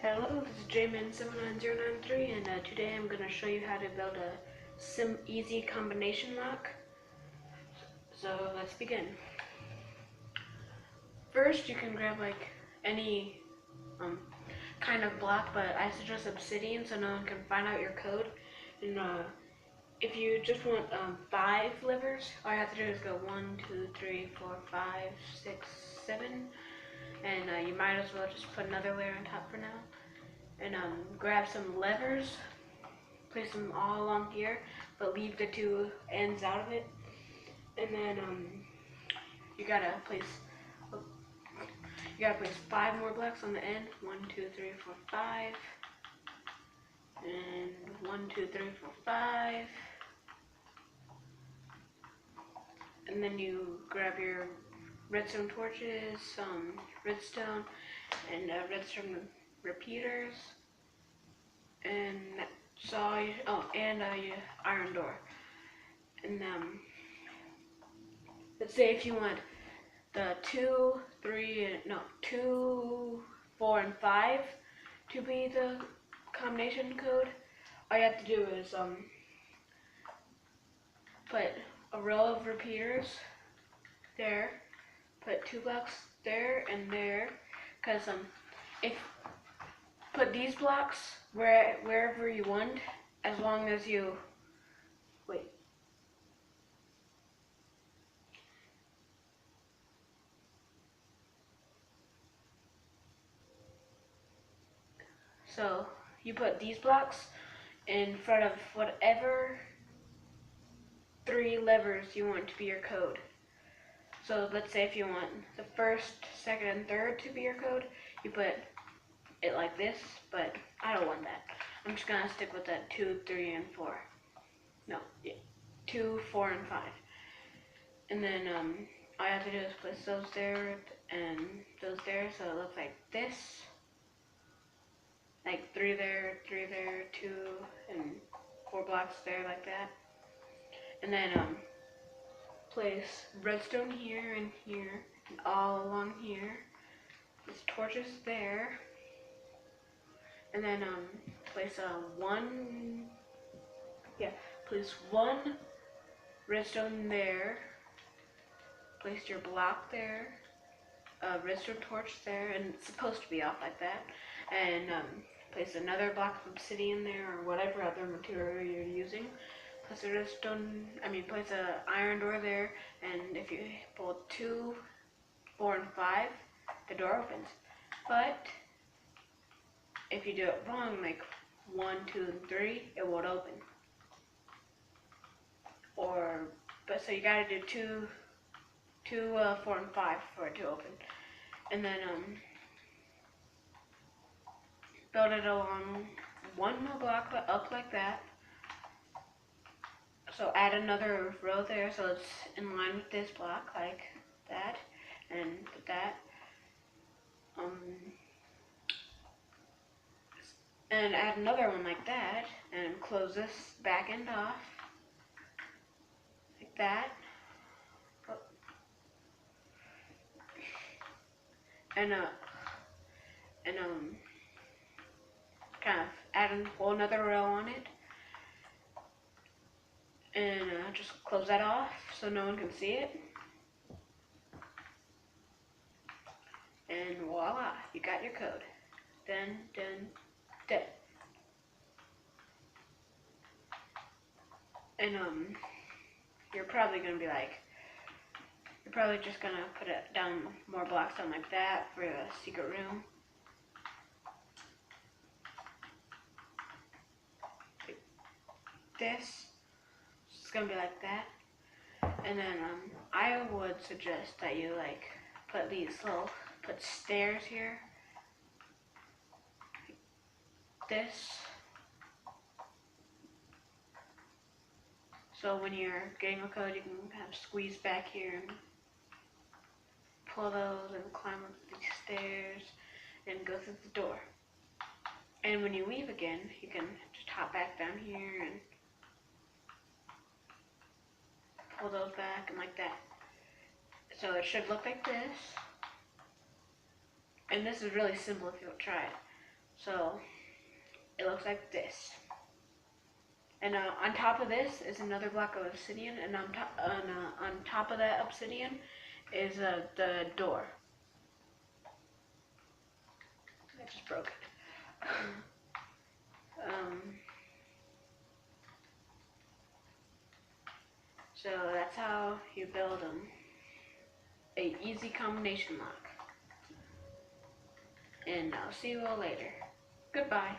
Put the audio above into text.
Hello, this is Jmin79093 and today I'm going to show you how to build a easy combination lock. So let's begin. First you can grab like any kind of block, but I suggest obsidian so no one can find out your code. And if you just want 5 levers, all you have to do is go 1, 2, 3, 4, 5, 6, 7, and you might as well just put another layer on top for now. And grab some levers, place them all along here, but leave the two ends out of it. And then you gotta place 5 more blocks on the end. 1, 2, 3, 4, 5, and 1, 2, 3, 4, 5. And then you grab your redstone torches, some redstone, and redstone repeaters, and your iron door. And let's say if you want the 2, 4, and 5 to be the combination code, all you have to do is put a row of repeaters there, put 2 blocks there and there, because if put these blocks wherever you want, as long as you wait. So you put these blocks in front of whatever 3 levers you want to be your code. So let's say if you want the first, second, and third to be your code, you put it like this, but I don't want that. I'm just gonna stick with that 2, 3, and 4. No, yeah, 2, 4, and 5. And then all you have to do is place those there and those there, so it looks like this. Like 3 there, 3 there, 2, and 4 blocks there like that. And then place redstone here and here, and all along here. Place torches there. And then place place 1 redstone there. Place your block there. Redstone torch there, and it's supposed to be off like that. And place another block of obsidian there, or whatever other material you're using. Place a iron door there, and if you pull 2, 4, and 5, the door opens. But if you do it wrong, like 1, 2, and 3, it won't open. So you gotta do 2, 4, and 5 for it to open. And then build it along 1 more block up like that. So add another row there so it's in line with this block like that, and put that. And add another one like that, and close this back end off like that. And kind of add a whole another row on it, and just close that off so no one can see it. And voila, you got your code. Done. And you're probably gonna be like, you're probably just gonna put it down more blocks down like that for the secret room. Like this. It's gonna be like that. And then I would suggest that you like put stairs here. Like this. So when you're getting a code, you can kind of squeeze back here and pull those and climb up these stairs and go through the door. And when you leave again, you can just hop back down here and pull those back and like that. So it should look like this. And this is really simple if you'll try it. So it looks like this. And on top of this is another block of obsidian, and on top of that obsidian is the door. I just broke it. So that's how you build a easy combination lock. And I'll see you all later. Goodbye.